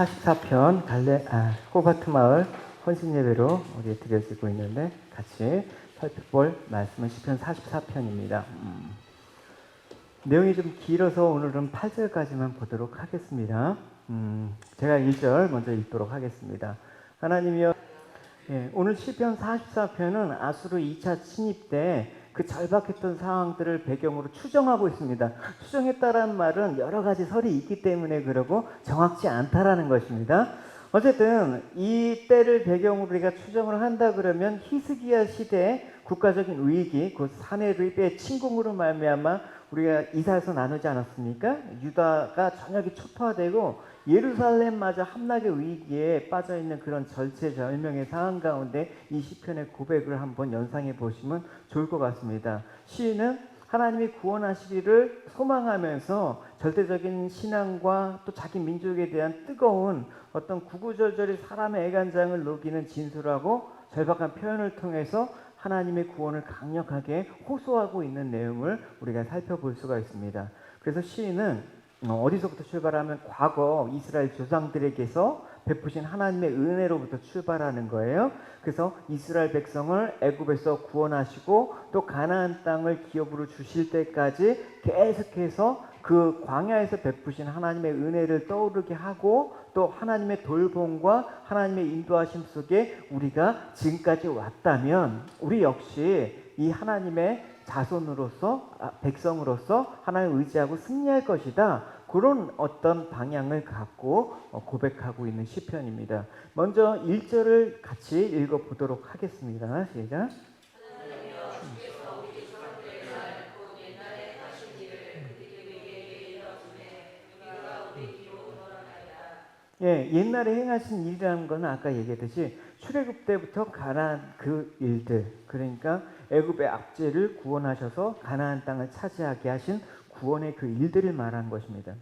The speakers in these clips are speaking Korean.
44편 호바트 마을 헌신 예배로 우리 드려지고 있는데 같이 살펴볼 말씀은 시편 44편입니다. 내용이 좀 길어서 오늘은 8절까지만 보도록 하겠습니다. 제가 1절 먼저 읽도록 하겠습니다. 하나님이여, 오늘 시편 44편은 아수르 2차 침입 때 그 절박했던 상황들을 배경으로 추정하고 있습니다. 추정했다라는 말은 여러 가지 설이 있기 때문에 그러고 정확치 않다라는 것입니다. 어쨌든 이 때를 배경으로 우리가 추정을 한다 그러면 히스기야 시대 국가적인 위기, 곧 사내립의 침공으로 말미암아 우리가 이사에서 나누지 않았습니까? 유다가 전역이 초토화되고 예루살렘마저 함락의 위기에 빠져있는 그런 절체절명의 상황 가운데 이 시편의 고백을 한번 연상해 보시면 좋을 것 같습니다. 시인은 하나님이 구원하시기를 소망하면서 절대적인 신앙과 또 자기 민족에 대한 뜨거운 어떤 구구절절히 사람의 애간장을 녹이는 진술하고 절박한 표현을 통해서 하나님의 구원을 강력하게 호소하고 있는 내용을 우리가 살펴볼 수가 있습니다. 그래서 시인은 어디서부터 출발하면 과거 이스라엘 조상들에게서 베푸신 하나님의 은혜로부터 출발하는 거예요. 그래서 이스라엘 백성을 애굽에서 구원하시고 또 가나안 땅을 기업으로 주실 때까지 계속해서 그 광야에서 베푸신 하나님의 은혜를 떠오르게 하고 또 하나님의 돌봄과 하나님의 인도하심 속에 우리가 지금까지 왔다면 우리 역시 이 하나님의 자손으로서 백성으로서 하나님을 의지하고 승리할 것이다. 그런 어떤 방향을 갖고 고백하고 있는 시편입니다. 먼저 1절을 같이 읽어보도록 하겠습니다. 시작. 옛날에 행하신 일이라는 건 아까 얘기했듯이 출애굽 때부터 가나안 그 일들, 그러니까 애굽의 압제를 구원하셔서 가나안 땅을 차지하게 하신 구원의 그 일들을 말한 것입니다.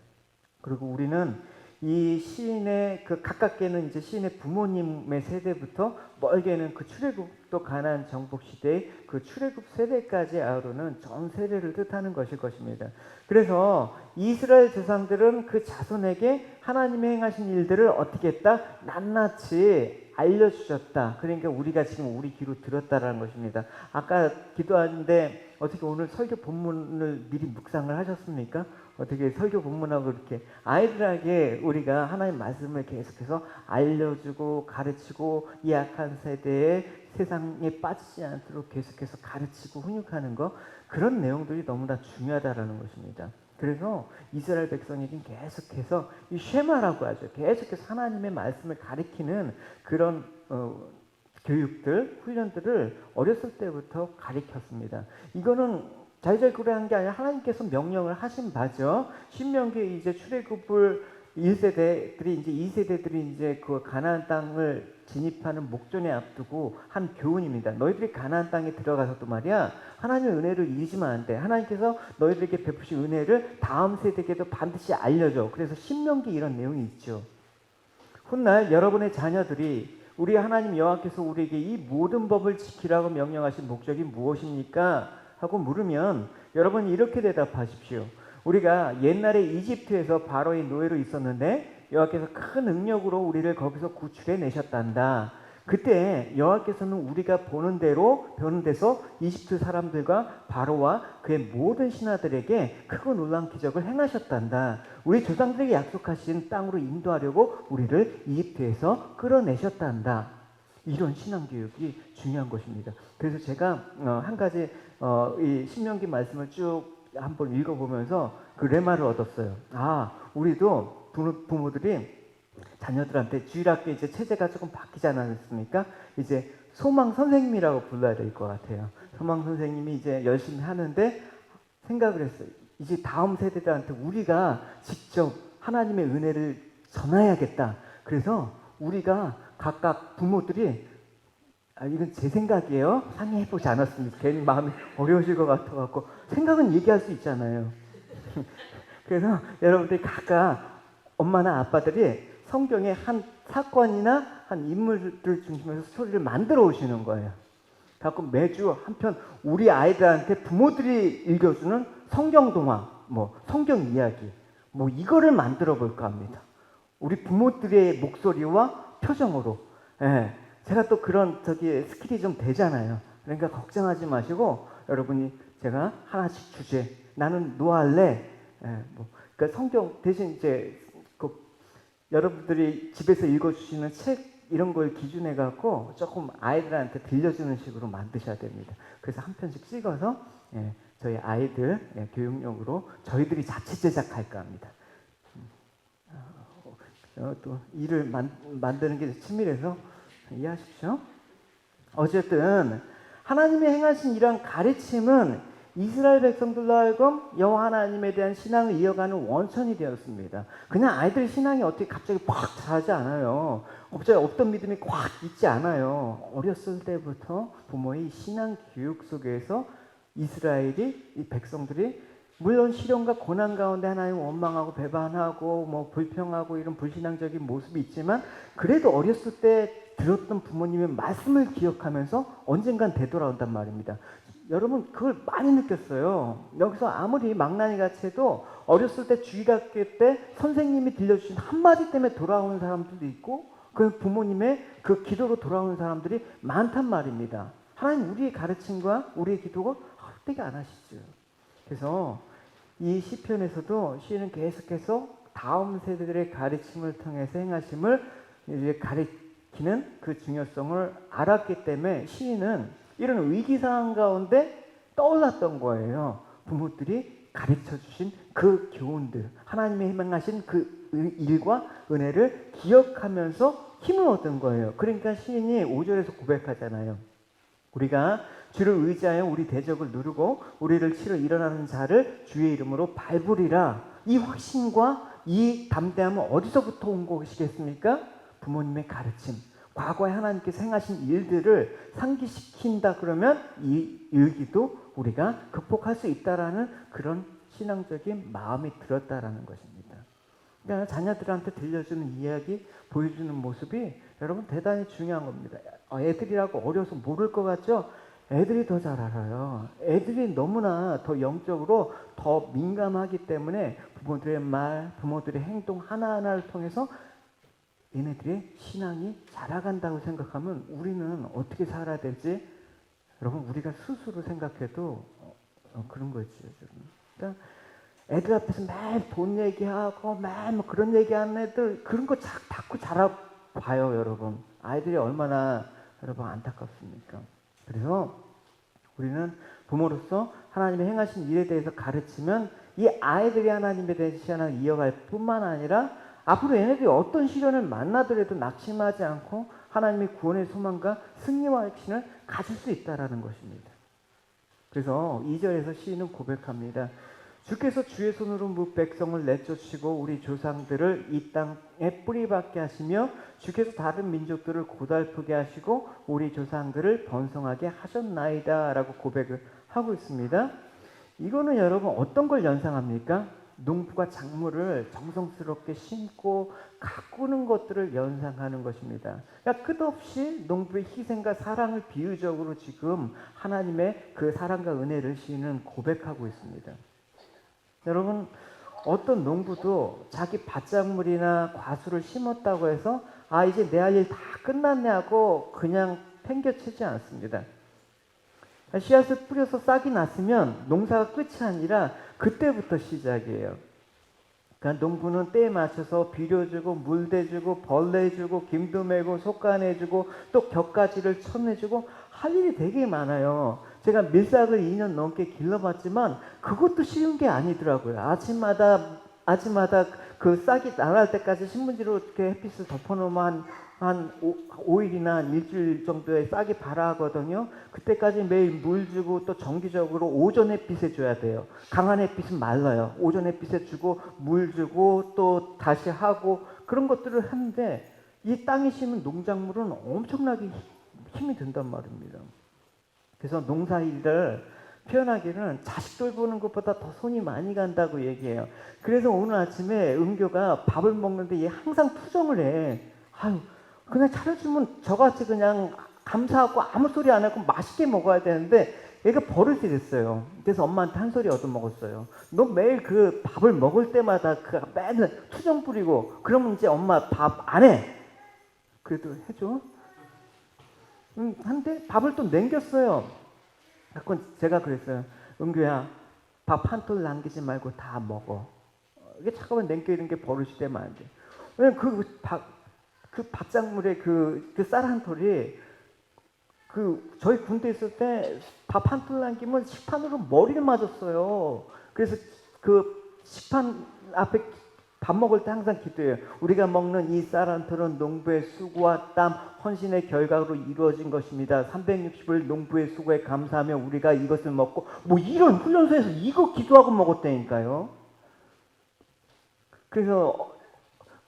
그리고 우리는 이 시인의 그 가깝게는 이제 시인의 부모님의 세대부터 멀게는 그 출애굽도 가나안 정복 시대의 그 출애굽 세대까지 아우르는 전 세대를 뜻하는 것일 것입니다. 그래서 이스라엘 조상들은 그 자손에게 하나님의 행하신 일들을 어떻게 했다? 낱낱이 알려주셨다. 그러니까 우리가 지금 우리 귀로 들었다라는 것입니다. 아까 기도하는데 어떻게 오늘 설교 본문을 미리 묵상을 하셨습니까? 어떻게 설교 본문하고 이렇게 아이들에게 우리가 하나님 말씀을 계속해서 알려주고 가르치고 이 약한 세대에 세상에 빠지지 않도록 계속해서 가르치고 훈육하는 것, 그런 내용들이 너무나 중요하다라는 것입니다. 그래서 이스라엘 백성에겐 계속해서 이 쉐마라고 하죠. 계속해서 하나님의 말씀을 가르치는 그런 교육들, 훈련들을 어렸을 때부터 가르쳤습니다. 이거는 자유자유한 게 아니라 하나님께서 명령을 하신 바죠. 신명기에 이제 출애굽을 1세대들이 이제 2세대들이 이제 그 가나안 땅을 진입하는 목전에 앞두고 한 교훈입니다. 너희들이 가나안 땅에 들어가서도 말이야, 하나님의 은혜를 잊으면 안 돼. 하나님께서 너희들에게 베푸신 은혜를 다음 세대에게도 반드시 알려줘. 그래서 신명기 이런 내용이 있죠. 훗날 여러분의 자녀들이 우리 하나님 여호와께서 우리에게 이 모든 법을 지키라고 명령하신 목적이 무엇입니까? 하고 물으면 여러분이 이렇게 대답하십시오. 우리가 옛날에 이집트에서 바로의 노예로 있었는데 여호와께서 큰 능력으로 우리를 거기서 구출해 내셨단다. 그때 여호와께서는 우리가 보는 대로 배우는 데서 이집트 사람들과 바로와 그의 모든 신하들에게 크고 놀라운 기적을 행하셨단다. 우리 조상들에게 약속하신 땅으로 인도하려고 우리를 이집트에서 끌어내셨단다. 이런 신앙교육이 중요한 것입니다. 그래서 제가 한 가지 이 신명기 말씀을 쭉 한번 읽어보면서 그 레마를 얻었어요. 우리도 부모들이 자녀들한테 주일학교 이제 체제가 조금 바뀌지 않았습니까? 이제 소망 선생님이라고 불러야 될 것 같아요. 소망 선생님이 이제 열심히 하는데 생각을 했어요. 이제 다음 세대들한테 우리가 직접 하나님의 은혜를 전해야겠다. 그래서 우리가 각각 부모들이 이건 제 생각이에요. 상의해보지 않았습니다. 괜히 마음이 어려우실 것 같아갖고 생각은 얘기할 수 있잖아요. 그래서 여러분들이 각각 엄마나 아빠들이 성경의 한 사건이나 한 인물을 중심으로 스토리를 만들어 오시는 거예요. 갖고 매주 한편 우리 아이들한테 부모들이 읽어주는 성경 동화, 성경 이야기, 이거를 만들어 볼까 합니다. 우리 부모들의 목소리와 표정으로. 예, 제가 또 그런 스킬이 좀 되잖아요. 그러니까 걱정하지 마시고 여러분이 제가 하나씩 주제 나는 노할래. 예, 그러니까 성경 대신 이제 여러분들이 집에서 읽어주시는 책 이런 걸 기준해 갖고 조금 아이들한테 들려주는 식으로 만드셔야 됩니다. 그래서 한 편씩 찍어서 저희 아이들 교육용으로 저희들이 자체 제작할까 합니다. 또 일을 만드는 게 치밀해서 이해하십시오. 어쨌든 하나님이 행하신 이런 가르침은 이스라엘 백성들로 하여금 여호와 하나님에 대한 신앙을 이어가는 원천이 되었습니다. 그냥 아이들 신앙이 어떻게 갑자기 팍 자라지 않아요. 갑자기 없던 믿음이 꽉 있지 않아요. 어렸을 때부터 부모의 신앙 교육 속에서 이스라엘이 이 백성들이 물론 시련과 고난 가운데 하나님 원망하고 배반하고 불평하고 이런 불신앙적인 모습이 있지만 그래도 어렸을 때 들었던 부모님의 말씀을 기억하면서 언젠간 되돌아온단 말입니다. 여러분 그걸 많이 느꼈어요. 여기서 아무리 망나니 같이 해도 어렸을 때 주일학교 때 선생님이 들려주신 한마디 때문에 돌아오는 사람들도 있고 그 부모님의 그 기도로 돌아오는 사람들이 많단 말입니다. 하나님 우리의 가르침과 우리의 기도가 헛되게 안 하시죠. 그래서 이 시편에서도 시인은 계속해서 다음 세대들의 가르침을 통해서 행하심을 이제 가리키는 그 중요성을 알았기 때문에 시인은 이런 위기 상황 가운데 떠올랐던 거예요. 부모들이 가르쳐 주신 그 교훈들, 하나님의 행하신 그 일과 은혜를 기억하면서 힘을 얻은 거예요. 그러니까 시인이 5절에서 고백하잖아요. 우리가 주를 의지하여 우리 대적을 누르고 우리를 치러 일어나는 자를 주의 이름으로 밟으리라. 이 확신과 이 담대함은 어디서부터 온 것이겠습니까? 부모님의 가르침. 과거에 하나님께서 행하신 일들을 상기시킨다 그러면 이 일기도 우리가 극복할 수 있다라는 그런 신앙적인 마음이 들었다라는 것입니다. 그러니까 자녀들한테 들려주는 이야기, 보여주는 모습이 여러분 대단히 중요한 겁니다. 애들이라고 어려서 모를 것 같죠? 애들이 더 잘 알아요. 애들이 너무나 더 영적으로 더 민감하기 때문에 부모들의 말, 부모들의 행동 하나하나를 통해서 얘네들의 신앙이 자라간다고 생각하면 우리는 어떻게 살아야 될지 여러분 우리가 스스로 생각해도 그런 거지. 그러니까 애들 앞에서 매일 돈 얘기하고 매일 그런 얘기하는 애들 그런 거 자꾸 자라봐요. 여러분 아이들이 얼마나 여러분 안타깝습니까? 그래서 우리는 부모로서 하나님의 행하신 일에 대해서 가르치면 이 아이들이 하나님에 대한 신앙을 이어갈 뿐만 아니라 앞으로 얘네들이 어떤 시련을 만나더라도 낙심하지 않고 하나님의 구원의 소망과 승리와 확신을 가질 수 있다는 것입니다. 그래서 2절에서 시인은 고백합니다. 주께서 주의 손으로 백성을 내쫓으시고 우리 조상들을 이 땅에 뿌리박게 하시며 주께서 다른 민족들을 고달프게 하시고 우리 조상들을 번성하게 하셨나이다 라고 고백을 하고 있습니다. 이거는 여러분 어떤 걸 연상합니까? 농부가 작물을 정성스럽게 심고 가꾸는 것들을 연상하는 것입니다. 그러니까 끝없이 농부의 희생과 사랑을 비유적으로 지금 하나님의 그 사랑과 은혜를 시인은 고백하고 있습니다. 여러분 어떤 농부도 자기 밭작물이나 과수를 심었다고 해서 이제 내 할 일 다 끝났네 하고 그냥 팽겨치지 않습니다. 씨앗을 뿌려서 싹이 났으면 농사가 끝이 아니라 그때부터 시작이에요. 그러니까 농부는 때에 맞춰서 비료주고 물대주고 벌레주고 김도 매고 속간해주고 또 격가지를 쳐내주고 할 일이 되게 많아요. 제가 밀싹을 2년 넘게 길러봤지만 그것도 쉬운 게 아니더라고요. 아침마다 그 싹이 나갈 때까지 신문지로 이렇게 햇빛을 덮어놓으면 한 5일이나 한 일주일 정도의 싹이 발아하거든요. 그때까지 매일 물 주고 또 정기적으로 오전 햇빛에 줘야 돼요. 강한 햇빛은 말라요. 오전 햇빛에 주고 물 주고 또 다시 하고 그런 것들을 하는데 이 땅에 심은 농작물은 엄청나게 힘이 든단 말입니다. 그래서 농사일을 표현하기는 자식 돌보는 것보다 더 손이 많이 간다고 얘기해요. 그래서 오늘 아침에 은교가 밥을 먹는데 얘 항상 투정을 해. 그냥 차려주면 저같이 그냥 감사하고 아무 소리 안 하고 맛있게 먹어야 되는데 얘가 버릇이 됐어요. 그래서 엄마한테 한 소리 얻어먹었어요. 너 매일 그 밥을 먹을 때마다 그 맨날 투정 부리고 그러면 이제 엄마 밥 안 해. 그래도 해줘. 한데 밥을 또 남겼어요. 그건 제가 그랬어요. 은규야, 밥 한 톨 남기지 말고 다 먹어. 이게 잠깐만 남기는 게 버릇이 되면 안 돼. 왜냐면 그 밥작물에 그 쌀 한 톨이 저희 군대 있을 때 밥 한 톨 남기면 식판으로 머리를 맞았어요. 그래서 그 식판 앞에 밥 먹을 때 항상 기도해요. 우리가 먹는 이 쌀 한 톨은 농부의 수고와 땀, 헌신의 결과로 이루어진 것입니다. 360일 농부의 수고에 감사하며 우리가 이것을 먹고 뭐 이런 훈련소에서 이거 기도하고 먹었다니까요. 그래서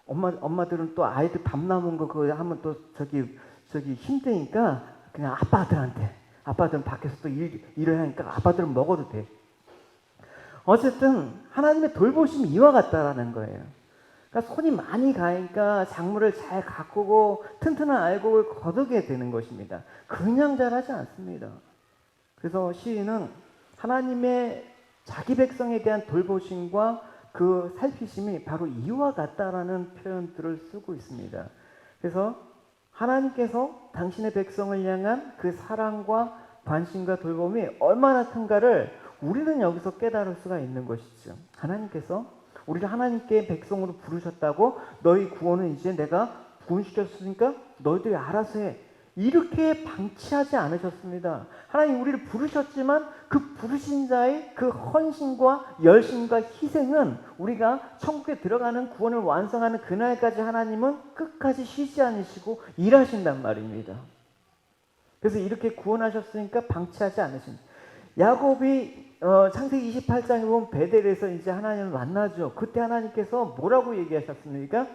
엄마들은 또 아이들 밥 남은 거 그거 하면 또 저기 힘드니까 그냥 아빠들은 밖에서 또 일을 하니까 아빠들은 먹어도 돼. 어쨌든 하나님의 돌보심이 이와 같다라는 거예요. 그러니까 손이 많이 가니까 작물을 잘 가꾸고 튼튼한 알곡을 거두게 되는 것입니다. 그냥 자라지 않습니다. 그래서 시인은 하나님의 자기 백성에 대한 돌보심과 그 살피심이 바로 이와 같다라는 표현들을 쓰고 있습니다. 그래서 하나님께서 당신의 백성을 향한 그 사랑과 관심과 돌봄이 얼마나 큰가를 우리는 여기서 깨달을 수가 있는 것이죠. 하나님께서 우리를 하나님께 백성으로 부르셨다고 너희 구원은 이제 내가 구원시켰으니까 너희들이 알아서 해. 이렇게 방치하지 않으셨습니다. 하나님 우리를 부르셨지만 그 부르신 자의 그 헌신과 열심과 희생은 우리가 천국에 들어가는 구원을 완성하는 그날까지 하나님은 끝까지 쉬지 않으시고 일하신단 말입니다. 그래서 이렇게 구원하셨으니까 방치하지 않으십니다. 야곱이 창세기 28장에 보면 베델에서 이제 하나님을 만나죠. 그때 하나님께서 뭐라고 얘기하셨습니까?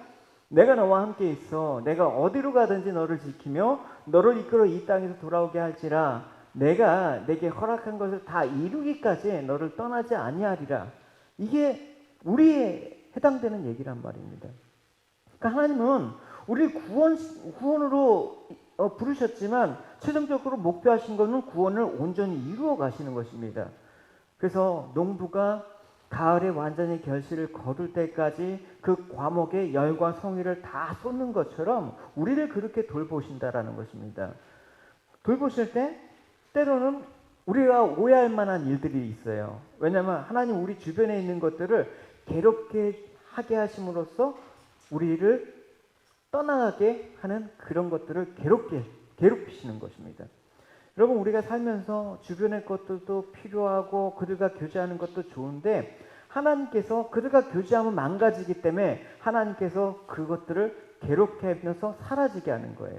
내가 너와 함께 있어. 내가 어디로 가든지 너를 지키며 너를 이끌어 이 땅에서 돌아오게 할지라. 내가 내게 허락한 것을 다 이루기까지 너를 떠나지 아니하리라. 이게 우리에 해당되는 얘기란 말입니다. 그러니까 하나님은 우리를 구원으로 부르셨지만 최종적으로 목표하신 것은 구원을 온전히 이루어 가시는 것입니다. 그래서 농부가 가을에 완전히 결실을 거둘 때까지 그 과목의 열과 성의를 다 쏟는 것처럼 우리를 그렇게 돌보신다라는 것입니다. 돌보실 때 때로는 우리가 오해할 만한 일들이 있어요. 왜냐하면 하나님 우리 주변에 있는 것들을 괴롭게 하게 하심으로써 우리를 떠나가게 하는 그런 것들을 괴롭히시는 것입니다. 여러분 우리가 살면서 주변의 것들도 필요하고 그들과 교제하는 것도 좋은데 하나님께서 그들과 교제하면 망가지기 때문에 하나님께서 그것들을 괴롭게 하면서 사라지게 하는 거예요.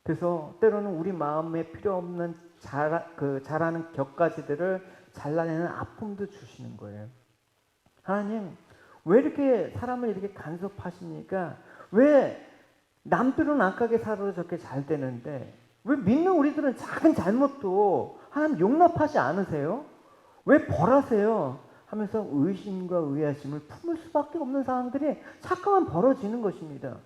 그래서 때로는 우리 마음에 필요 없는 자라는 격가지들을 잘라내는 아픔도 주시는 거예요. 하나님 왜 이렇게 사람을 이렇게 간섭하십니까? 왜 남들은 악하게 살아도 저렇게 잘 되는데 왜 믿는 우리들은 작은 잘못도 하나님 용납하지 않으세요? 왜 벌하세요? 하면서 의심과 의아심을 품을 수밖에 없는 상황들이 자꾸만 벌어지는 것입니다.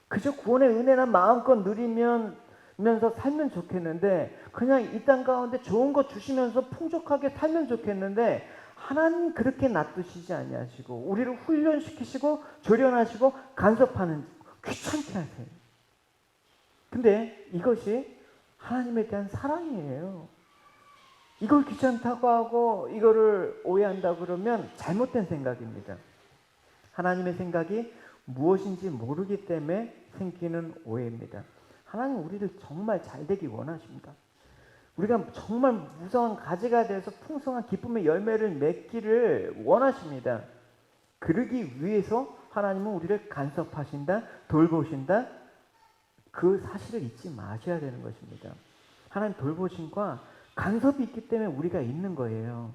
그저 구원의 은혜나 마음껏 누리면서 살면 좋겠는데 그냥 이 땅 가운데 좋은 것 주시면서 풍족하게 살면 좋겠는데 하나님 그렇게 놔두시지 아니하시고 우리를 훈련시키시고 조련하시고 간섭하는 귀찮게 하세요. 근데 이것이 하나님에 대한 사랑이에요. 이걸 귀찮다고 하고 이거를 오해한다고 그러면 잘못된 생각입니다. 하나님의 생각이 무엇인지 모르기 때문에 생기는 오해입니다. 하나님 우리를 정말 잘되기 원하십니다. 우리가 정말 무성한 가지가 돼서 풍성한 기쁨의 열매를 맺기를 원하십니다. 그러기 위해서 하나님은 우리를 간섭하신다, 돌보신다, 그 사실을 잊지 마셔야 되는 것입니다. 하나님 돌보심과 간섭이 있기 때문에 우리가 있는 거예요.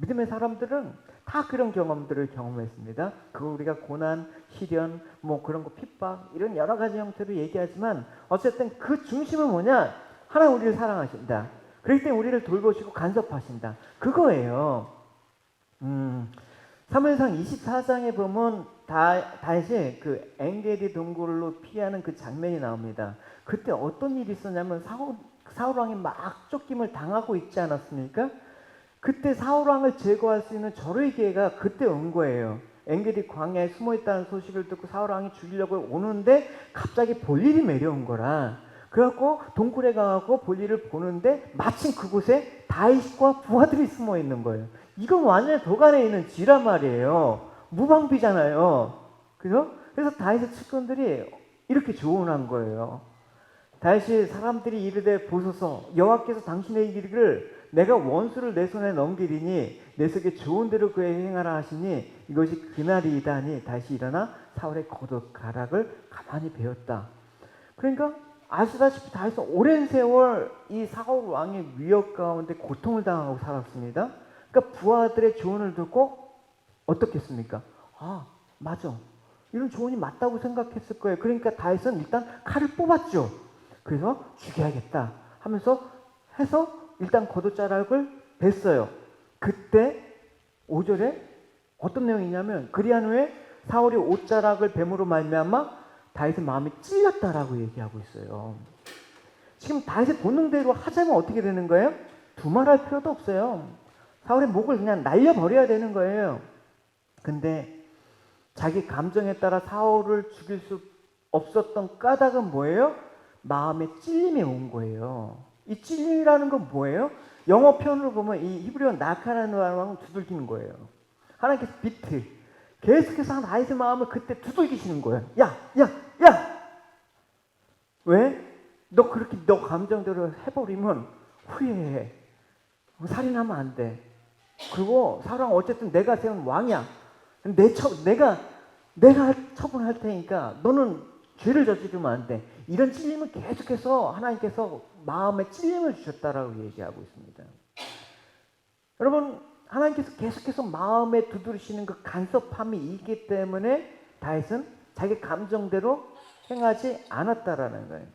믿음의 사람들은 다 그런 경험들을 경험했습니다. 그걸 우리가 고난, 시련, 뭐 그런 거 핍박 이런 여러 가지 형태로 얘기하지만 어쨌든 그 중심은 뭐냐? 하나님 우리를 사랑하신다. 그렇기 때문에 우리를 돌보시고 간섭하신다. 그거예요. 사무엘상 24장에 보면 다시 그 엔게디 동굴로 피하는 그 장면이 나옵니다. 그때 어떤 일이 있었냐면 사울 왕이 막 쫓김을 당하고 있지 않았습니까? 그때 사울 왕을 제거할 수 있는 절호의 기회가 그때 온 거예요. 엔게디 광야에 숨어 있다는 소식을 듣고 사울 왕이 죽이려고 오는데 갑자기 볼일이 내려온 거라. 그래갖고 동굴에 가고 볼일을 보는데 마침 그곳에 다윗과 부하들이 숨어 있는 거예요. 이건 완전 도간에 있는 쥐란 말이에요. 무방비잖아요. 그래서 다윗의 측근들이 이렇게 조언한 거예요. 다윗이 사람들이 이르되 보소서 여호와께서 당신의 이르기를 내가 원수를 내 손에 넘기리니 내 속에 좋은 대로 그에 행하라 하시니 이것이 그날이다 하니 다시 일어나 사울의 거듭 가락을 가만히 배웠다. 그러니까 아시다시피 다윗은 오랜 세월 이 사울 왕의 위협 가운데 고통을 당하고 살았습니다. 그러니까 부하들의 조언을 듣고 어떻겠습니까? 아, 맞아. 이런 조언이 맞다고 생각했을 거예요. 그러니까 다윗은 일단 칼을 뽑았죠. 그래서 죽여야겠다 하면서 해서 일단 겉옷자락을 뱄어요. 그때 5절에 어떤 내용이냐면 그리한 후에 사울이 옷자락을 뱀으로 말미암아 다윗의 마음이 찔렸다라고 얘기하고 있어요. 지금 다윗의 본능대로 하자면 어떻게 되는 거예요? 두말할 필요도 없어요. 사울의 목을 그냥 날려버려야 되는 거예요. 근데 자기 감정에 따라 사울을 죽일 수 없었던 까닭은 뭐예요? 마음의 찔림이 온 거예요. 이 찔림이라는 건 뭐예요? 영어 표현으로 보면 이 히브리어 나카라는 말은 두들기는 거예요. 하나님께서 비트 계속해서 다윗의 마음을 그때 두들기시는 거예요. 야! 왜? 너 그렇게 너 감정대로 해버리면 후회해. 살인하면 안 돼. 그리고 사랑 어쨌든 내가 세운 왕이야. 내가 처분할 테니까 너는 죄를 저지르면 안 돼. 이런 찔림을 계속해서 하나님께서 마음에 찔림을 주셨다라고 얘기하고 있습니다. 여러분 하나님께서 계속해서 마음에 두드리시는 그 간섭함이 있기 때문에 다윗은 자기 감정대로 행하지 않았다라는 거예요.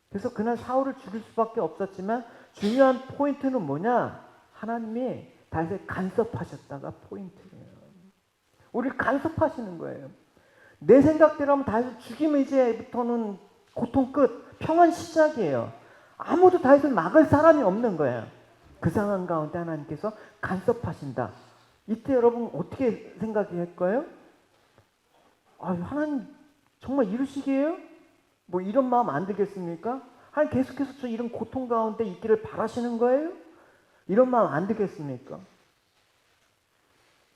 그래서 그날 사울을 죽일 수밖에 없었지만 중요한 포인트는 뭐냐? 하나님이 다윗을 간섭하셨다가 포인트예요. 우리를 간섭하시는 거예요. 내 생각대로 하면 다윗을 죽이면 이제부터는 고통 끝, 평안 시작이에요. 아무도 다윗을 막을 사람이 없는 거예요. 그 상황 가운데 하나님께서 간섭하신다. 이때 여러분 어떻게 생각할 거예요? 하나님 정말 이루시기에요? 뭐 이런 마음 안 들겠습니까? 하나님 계속해서 저 이런 고통 가운데 있기를 바라시는 거예요? 이런 마음 안 들겠습니까?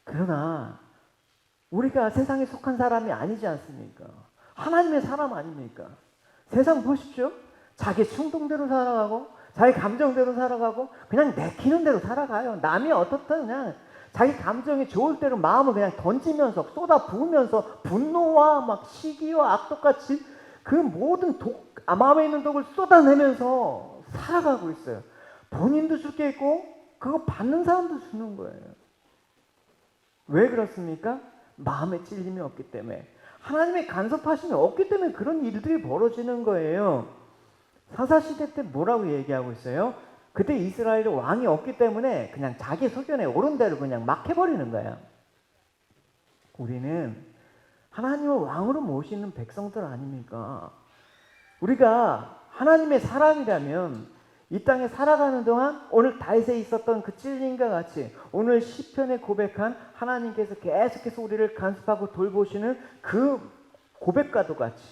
그러나 우리가 세상에 속한 사람이 아니지 않습니까? 하나님의 사람 아닙니까? 세상 보십시오. 자기 충동대로 살아가고 자기 감정대로 살아가고 그냥 내키는 대로 살아가요. 남이 어떻든 그냥 자기 감정이 좋을 대로 마음을 그냥 던지면서 쏟아 부으면서 분노와 막 시기와 악독같이 그 모든 마음에 있는 독을 쏟아내면서 살아가고 있어요. 본인도 죽겠고 그거 받는 사람도 죽는 거예요. 왜 그렇습니까? 마음에 찔림이 없기 때문에, 하나님의 간섭하심이 없기 때문에 그런 일들이 벌어지는 거예요. 사사시대 때 뭐라고 얘기하고 있어요? 그때 이스라엘에 왕이 없기 때문에 그냥 자기 소견에 옳은 대로 그냥 막 해버리는 거예요. 우리는 하나님을 왕으로 모시는 백성들 아닙니까? 우리가 하나님의 사람이라면 이 땅에 살아가는 동안 오늘 다윗에 있었던 그 찔림과 같이 오늘 시편에 고백한 하나님께서 계속해서 우리를 간섭하고 돌보시는 그 고백과도 같이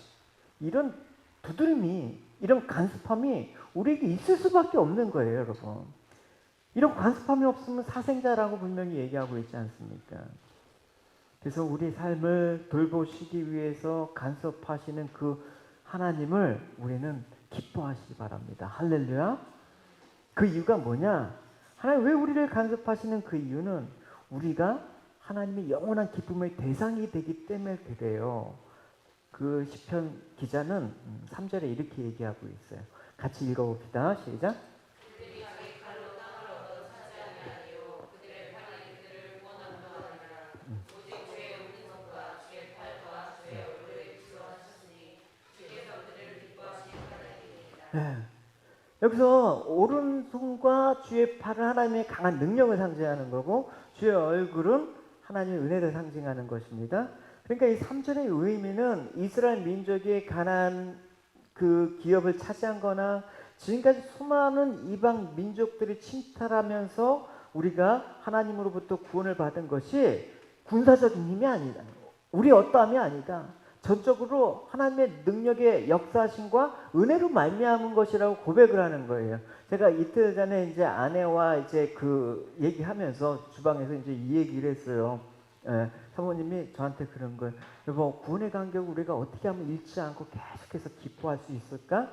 이런 두드림이, 이런 간섭함이 우리에게 있을 수밖에 없는 거예요, 여러분. 이런 간섭함이 없으면 사생자라고 분명히 얘기하고 있지 않습니까? 그래서 우리 삶을 돌보시기 위해서 간섭하시는 그 하나님을 우리는 기뻐하시기 바랍니다. 할렐루야. 그 이유가 뭐냐? 하나님 왜 우리를 간섭하시는 그 이유는 우리가 하나님의 영원한 기쁨의 대상이 되기 때문에 그래요. 그 시편 기자는 3절에 이렇게 얘기하고 있어요. 같이 읽어봅시다. 시작. 네. 여기서 오른손과 주의 팔은 하나님의 강한 능력을 상징하는 거고 주의 얼굴은 하나님의 은혜를 상징하는 것입니다. 그러니까 이 3절의 의미는 이스라엘 민족이 가나안 그 기업을 차지한 거나 지금까지 수많은 이방 민족들이 침탈하면서 우리가 하나님으로부터 구원을 받은 것이 군사적인 힘이 아니다. 우리 어떠함이 아니다. 전적으로 하나님의 능력의 역사하심과 은혜로 말미암은 것이라고 고백을 하는 거예요. 제가 이틀 전에 이제 아내와 이제 그 얘기하면서 주방에서 이제 이 얘기를 했어요. 사모님이 저한테 그런 거예요. 여보, 구원의 간격을 우리가 어떻게 하면 잃지 않고 계속해서 기뻐할 수 있을까?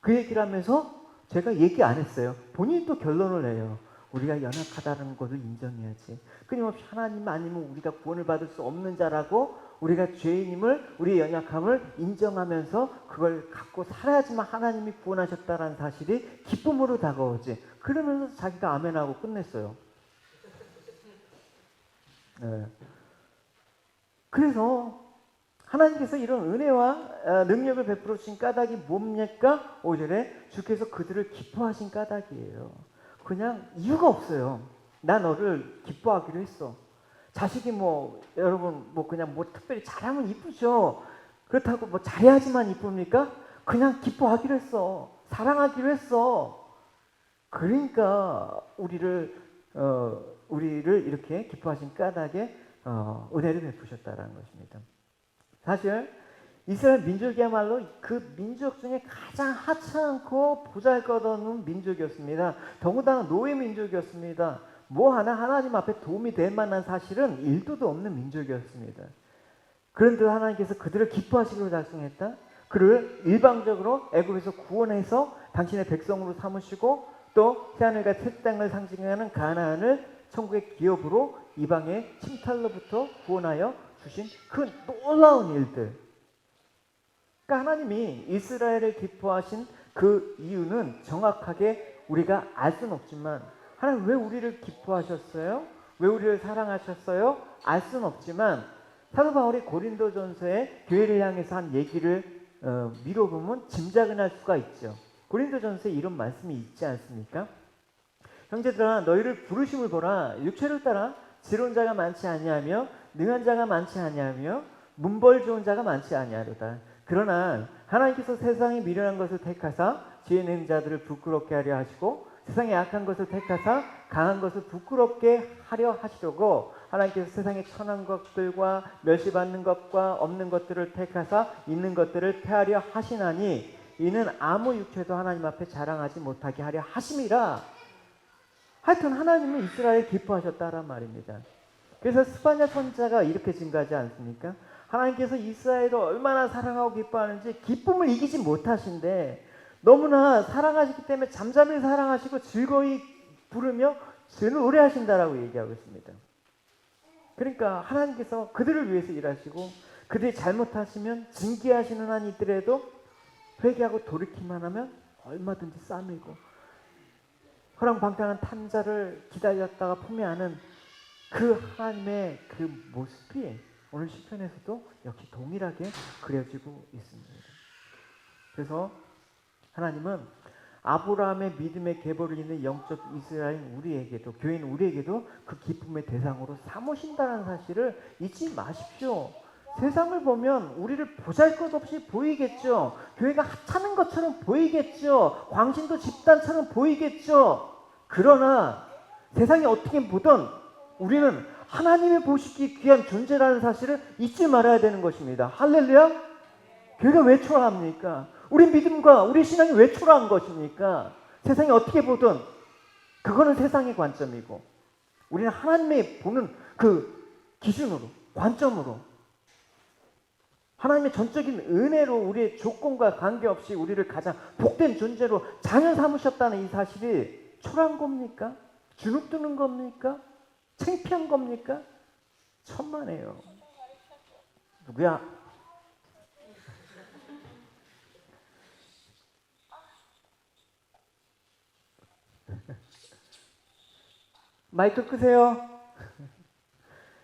그 얘기를 하면서 제가 얘기 안 했어요. 본인이 또 결론을 내요. 우리가 연약하다는 것을 인정해야지. 끊임없이 하나님 아니면 우리가 구원을 받을 수 없는 자라고 우리가 죄인임을, 우리의 연약함을 인정하면서 그걸 갖고 살아야지만 하나님이 구원하셨다는 사실이 기쁨으로 다가오지. 그러면서 자기가 아멘하고 끝냈어요. 네. 그래서 하나님께서 이런 은혜와 능력을 베풀어 주신 까닭이 뭡니까? 5절에 주께서 그들을 기뻐하신 까닭이에요. 그냥 이유가 없어요. 나 너를 기뻐하기로 했어. 자식이 여러분 그냥 특별히 잘하면 이쁘죠. 그렇다고 잘해야지만 이쁩니까? 그냥 기뻐하기로 했어. 사랑하기로 했어. 그러니까 우리를 이렇게 기뻐하신 까닭에 은혜를 베푸셨다라는 것입니다. 사실 이스라엘 민족이야말로 그 민족 중에 가장 하찮고 보잘것없는 민족이었습니다. 더군다나 노예 민족이었습니다. 하나님 앞에 도움이 될 만한 사실은 일도도 없는 민족이었습니다. 그런데 하나님께서 그들을 기뻐하시기로 작성했다. 그를 일방적으로 애굽에서 구원해서 당신의 백성으로 삼으시고 또 새하늘과 새 땅을 상징하는 가나안을 천국의 기업으로 이방의 침탈로부터 구원하여 주신 그 놀라운 일들. 그러니까 하나님이 이스라엘을 기뻐하신 그 이유는 정확하게 우리가 알 수는 없지만, 하나님 왜 우리를 기뻐하셨어요? 왜 우리를 사랑하셨어요? 알 수는 없지만 사도 바울이 고린도전서에 교회를 향해서 한 얘기를 미뤄보면 짐작은 할 수가 있죠. 고린도전서에 이런 말씀이 있지 않습니까? 형제들아, 너희를 부르심을 보라. 육체를 따라 지혜로운 자가 많지 아니하며 능한 자가 많지 아니하며 문벌 좋은 자가 많지 아니하로다. 그러나 하나님께서 세상에 미련한 것을 택하사 지혜 있는 자들을 부끄럽게 하려 하시고 세상에 약한 것을 택하사 강한 것을 부끄럽게 하려 하시려고 하나님께서 세상에 천한 것들과 멸시받는 것과 없는 것들을 택하사 있는 것들을 폐하려 하시나니 이는 아무 육체도 하나님 앞에 자랑하지 못하게 하려 하심이라. 하여튼 하나님은 이스라엘 기뻐하셨다란 말입니다. 그래서 스바냐 선지자가 이렇게 증가하지 않습니까? 하나님께서 이스라엘을 얼마나 사랑하고 기뻐하는지 기쁨을 이기지 못하신데 너무나 사랑하시기 때문에 잠잠히 사랑하시고 즐거이 부르며 노래하신다라고 얘기하고 있습니다. 그러니까 하나님께서 그들을 위해서 일하시고 그들이 잘못하시면 징계하시는 한 있더라도 회개하고 돌이키만 하면 얼마든지 싸매고 허랑방탕한 탐자를 기다렸다가 포기하는 그 하나님의 그 모습이 오늘 시편에서도 역시 동일하게 그려지고 있습니다. 그래서 하나님은 아브라함의 믿음의 계보를 잇는 영적 이스라엘인 우리에게도, 교인 우리에게도 그 기쁨의 대상으로 삼으신다는 사실을 잊지 마십시오. 세상을 보면 우리를 보잘것없이 보이겠죠. 교회가 하찮은 것처럼 보이겠죠. 광신도 집단처럼 보이겠죠. 그러나 세상이 어떻게 보든 우리는 하나님의 보시기 귀한 존재라는 사실을 잊지 말아야 되는 것입니다. 할렐루야? 교회가 왜 초라합니까? 우리 믿음과 우리 신앙이 왜 초라한 것입니까? 세상이 어떻게 보든 그거는 세상의 관점이고 우리는 하나님의 보는 그 기준으로, 관점으로 하나님의 전적인 은혜로 우리의 조건과 관계없이 우리를 가장 복된 존재로 자녀 삼으셨다는 이 사실이 초라한 겁니까? 주눅드는 겁니까? 창피한 겁니까? 천만에요. 누구야? 마이크 끄세요.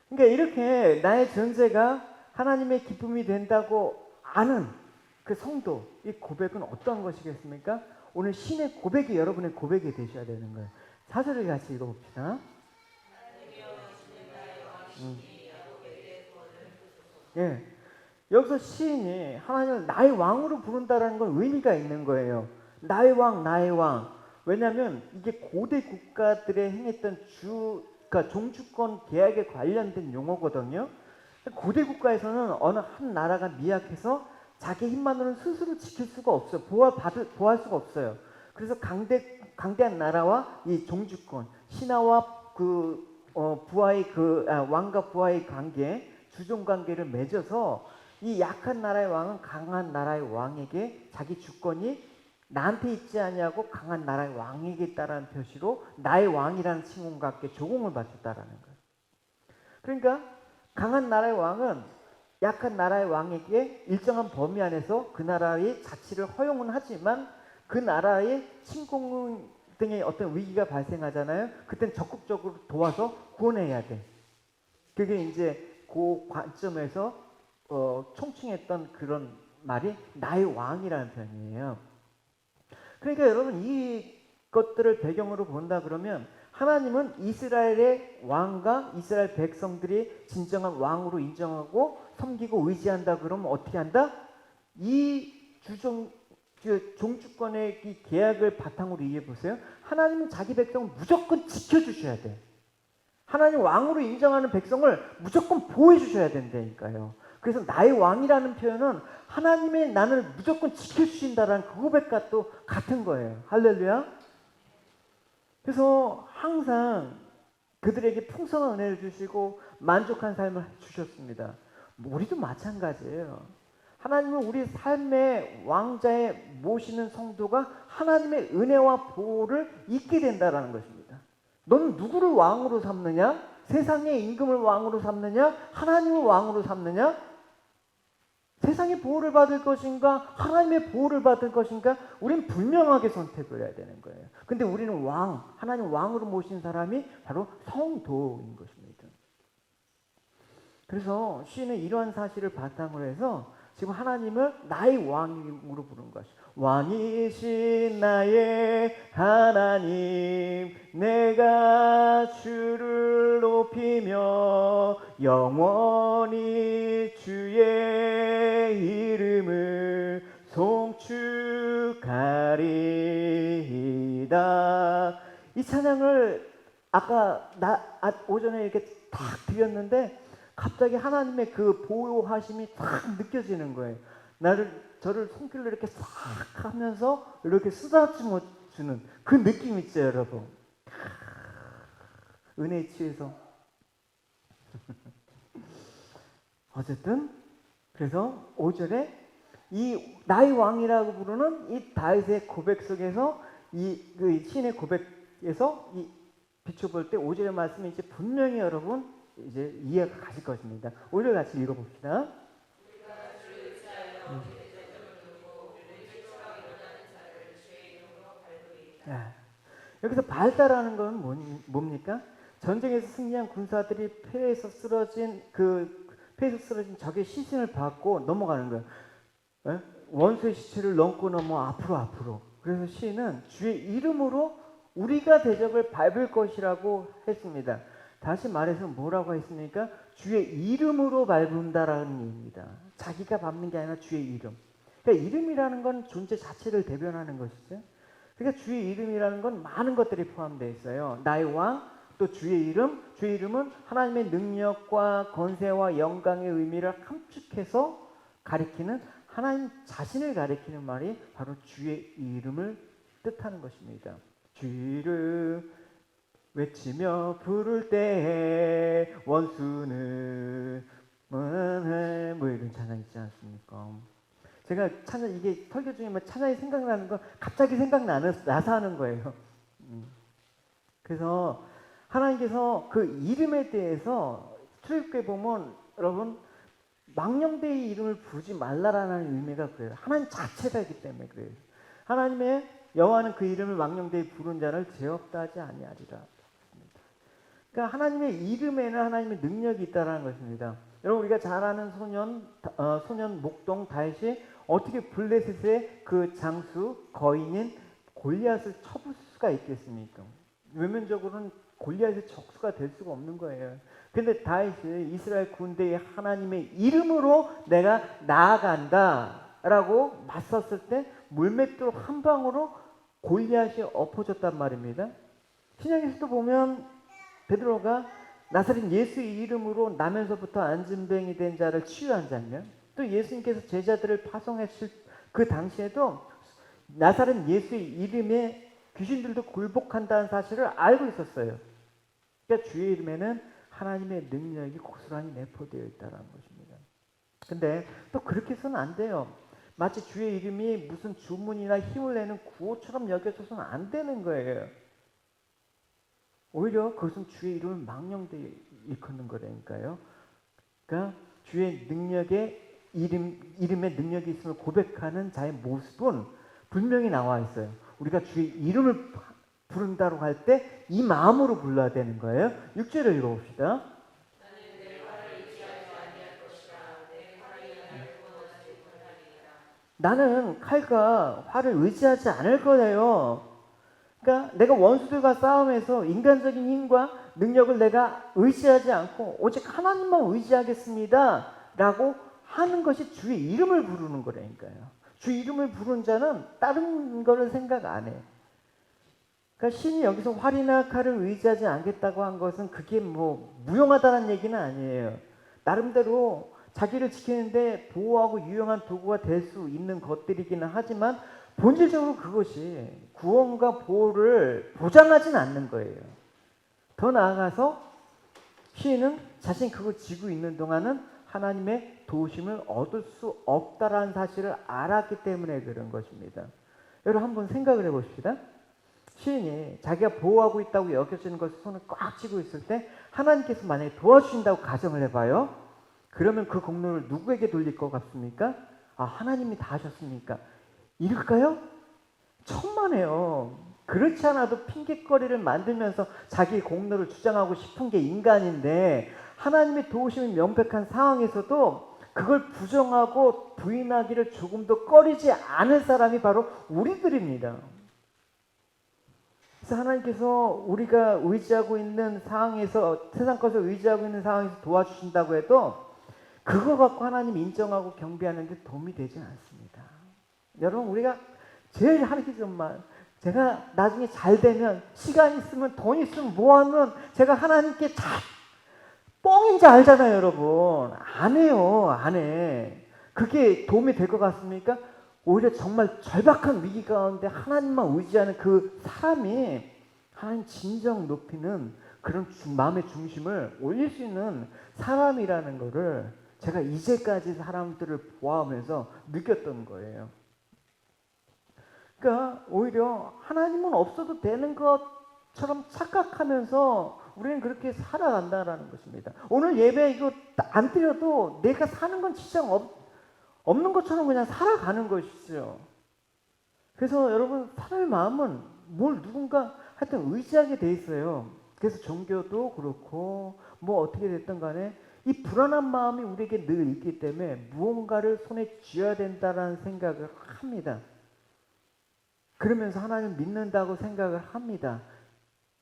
그러니까 이렇게 나의 존재가 하나님의 기쁨이 된다고 아는 그 성도, 이 고백은 어떤 것이겠습니까? 오늘 신의 고백이 여러분의 고백이 되셔야 되는 거예요. 4절을 같이 읽어봅시다. 예, 여기서 시인이 하나님을 나의 왕으로 부른다는 건 의미가 있는 거예요. 나의 왕, 나의 왕. 왜냐하면 이게 고대 국가들에 행했던 그러니까 종주권 계약에 관련된 용어거든요. 고대 국가에서는 어느 한 나라가 미약해서 자기 힘만으로는 스스로 지킬 수가 없어요. 보호할 수가 없어요. 그래서 강대한 나라와 이 종주권, 신하와 왕과 부하의 관계, 주종 관계를 맺어서 이 약한 나라의 왕은 강한 나라의 왕에게 자기 주권이 나한테 있지 아니하고 강한 나라의 왕에게 있다라는 표시로 나의 왕이라는 칭호과 함께 조공을 바쳤다라는 거예요. 그러니까 강한 나라의 왕은 약한 나라의 왕에게 일정한 범위 안에서 그 나라의 자치를 허용은 하지만 그 나라의 침공 등의 어떤 위기가 발생하잖아요. 그땐 적극적으로 도와서 구원해야 돼. 그게 이제 그 관점에서 총칭했던 그런 말이 나의 왕이라는 표현이에요. 그러니까 여러분 이것들을 배경으로 본다 그러면 하나님은 이스라엘의 왕과 이스라엘 백성들이 진정한 왕으로 인정하고 섬기고 의지한다 그러면 어떻게 한다? 이 종주권의 이 계약을 바탕으로 이해해 보세요. 하나님은 자기 백성을 무조건 지켜주셔야 돼. 하나님 왕으로 인정하는 백성을 무조건 보호해 주셔야 된다니까요. 그래서 나의 왕이라는 표현은 하나님의 나를 무조건 지켜주신다라는 그 고백과 또 같은 거예요. 할렐루야. 그래서 항상 그들에게 풍성한 은혜를 주시고 만족한 삶을 주셨습니다. 우리도 마찬가지예요. 하나님은 우리 삶의 왕자에 모시는 성도가 하나님의 은혜와 보호를 잊게 된다는 것입니다. 너는 누구를 왕으로 삼느냐? 세상의 임금을 왕으로 삼느냐? 하나님을 왕으로 삼느냐? 세상의 보호를 받을 것인가? 하나님의 보호를 받을 것인가? 우리는 분명하게 선택을 해야 되는 거예요. 근데 우리는 하나님 왕으로 모신 사람이 바로 성도인 것입니다. 그래서 시인은 이러한 사실을 바탕으로 해서 지금 하나님을 나의 왕으로 부른 것이죠. 왕이신 나의 하나님, 내가 주를 높이며 영원히 주의 이름을 송축하리이다. 이 찬양을 아까 오전에 이렇게 딱 드렸는데 갑자기 하나님의 그 보호하심이 딱 느껴지는 거예요. 저를 손길로 이렇게 싹 하면서 이렇게 쓰다듬어 주는 그 느낌 있죠, 여러분. 은혜에 취해서. 어쨌든 그래서 5절에 이 나의 왕이라고 부르는 이 다윗의 고백 속에서 그 신의 고백에서 비춰볼 때 5절의 말씀이 이제 분명히 여러분 이제 이해가 가실 것입니다. 5절 같이 읽어봅시다. 여기서 밟다라는 건 뭡니까? 전쟁에서 승리한 군사들이 패해서 쓰러진 적의 시신을 받고 넘어가는 거예요. 원수의 시체를 넘고 넘어 앞으로. 그래서 시인은 주의 이름으로 우리가 대적을 밟을 것이라고 했습니다. 다시 말해서 뭐라고 했습니까? 주의 이름으로 밟는다라는 의미입니다. 자기가 밟는 게 아니라 주의 이름. 그러니까 이름이라는 건 존재 자체를 대변하는 것이죠. 그러니까 주의 이름이라는 건 많은 것들이 포함되어 있어요. 나의 왕, 또 주의 이름은 하나님의 능력과 권세와 영광의 의미를 함축해서 가리키는 하나님 자신을 가리키는 말이 바로 주의 이름을 뜻하는 것입니다. 주의 이름 외치며 부를 때에 원수는 뭐 이런 찬양 있지 않습니까? 제가 이게 설교 중에 찬양이 생각나는 거 갑자기 생각나서 하는 거예요. 그래서 하나님께서 그 이름에 대해서 출애굽기에 보면 여러분 망령되이 이름을 부르지 말라라는 의미가 그래요. 하나님 자체이기 때문에 그래요. 하나님의 여호와는 그 이름을 망령되이 부른 자를 죄 없다 하지 아니하리라. 그러니까 하나님의 이름에는 하나님의 능력이 있다는 것입니다. 여러분 우리가 잘 아는 소년 목동 다윗이 어떻게 블레셋의 그 장수 거인인 골리앗을 쳐볼 수가 있겠습니까? 외면적으로는 골리앗의 적수가 될 수가 없는 거예요. 근데 다윗이 이스라엘 군대의 하나님의 이름으로 내가 나아간다. 라고 맞섰을 때 물맷돌 한 방으로 골리앗이 엎어졌단 말입니다. 신약에서도 보면 베드로가 나사렛 예수의 이름으로 나면서부터 안진병이 된 자를 치유한 장면, 또 예수님께서 제자들을 파송했을 그 당시에도 나사렛 예수의 이름에 귀신들도 굴복한다는 사실을 알고 있었어요. 그러니까 주의 이름에는 하나님의 능력이 고스란히 내포되어 있다는 것입니다. 근데 또 그렇게 해서는 안 돼요. 마치 주의 이름이 무슨 주문이나 힘을 내는 구호처럼 여겨져서는 안 되는 거예요. 오히려 그것은 주의 이름을 망령되이 일컫는 거라니까요. 그러니까 주의 능력의 이름의 능력이 있음을 고백하는 자의 모습은 분명히 나와 있어요. 우리가 주의 이름을 부른다고 할 때 이 마음으로 불러야 되는 거예요. 6절을 읽어봅시다. 나는 칼과 활을 의지하지 않을 거예요. 그러니까 내가 원수들과 싸움에서 인간적인 힘과 능력을 내가 의지하지 않고 오직 하나님만 의지하겠습니다 라고 하는 것이 주의 이름을 부르는 거라니까요. 주의 이름을 부른 자는 다른 거를 생각 안 해. 그러니까 신이 여기서 활이나 칼을 의지하지 않겠다고 한 것은 그게 뭐 무용하다는 얘기는 아니에요. 나름대로 자기를 지키는데 보호하고 유용한 도구가 될 수 있는 것들이기는 하지만 본질적으로 그것이 구원과 보호를 보장하진 않는 거예요. 더 나아가서 시인은 자신이 그걸 쥐고 있는 동안은 하나님의 도우심을 얻을 수 없다라는 사실을 알았기 때문에 그런 것입니다. 여러분 한번 생각을 해봅시다. 시인이 자기가 보호하고 있다고 여겨지는 것을 손을 꽉 쥐고 있을 때 하나님께서 만약에 도와주신다고 가정을 해봐요. 그러면 그 공로를 누구에게 돌릴 것 같습니까? 아, 하나님이 다 하셨습니까? 이럴까요? 천만에요. 그렇지 않아도 핑계거리를 만들면서 자기 공로를 주장하고 싶은 게 인간인데 하나님의 도우심이 명백한 상황에서도 그걸 부정하고 부인하기를 조금도 꺼리지 않을 사람이 바로 우리들입니다. 그래서 하나님께서 우리가 의지하고 있는 상황에서 세상 것을 의지하고 있는 상황에서 도와주신다고 해도 그거 갖고 하나님 인정하고 경배하는 데 도움이 되지 않습니다. 여러분 우리가 제일 하기 전만 제가 나중에 잘 되면 시간 있으면 돈 있으면 뭐하면 제가 하나님께 잘 뻥인지 알잖아요. 여러분 안 해요. 안 해. 그게 도움이 될 것 같습니까? 오히려 정말 절박한 위기 가운데 하나님만 의지하는 그 사람이 하나님 진정 높이는 그런 마음의 중심을 올릴 수 있는 사람이라는 거를 제가 이제까지 사람들을 보아하면서 느꼈던 거예요. 그러니까 오히려 하나님은 없어도 되는 것처럼 착각하면서 우리는 그렇게 살아간다라는 것입니다. 오늘 예배 이거 안 드려도 내가 사는 건 진짜 없는 것처럼 그냥 살아가는 것이죠. 그래서 여러분 사람의 마음은 뭘 누군가 하여튼 의지하게 돼 있어요. 그래서 종교도 그렇고 뭐 어떻게 됐든 간에 이 불안한 마음이 우리에게 늘 있기 때문에 무언가를 손에 쥐어야 된다는 생각을 합니다. 그러면서 하나님 믿는다고 생각을 합니다.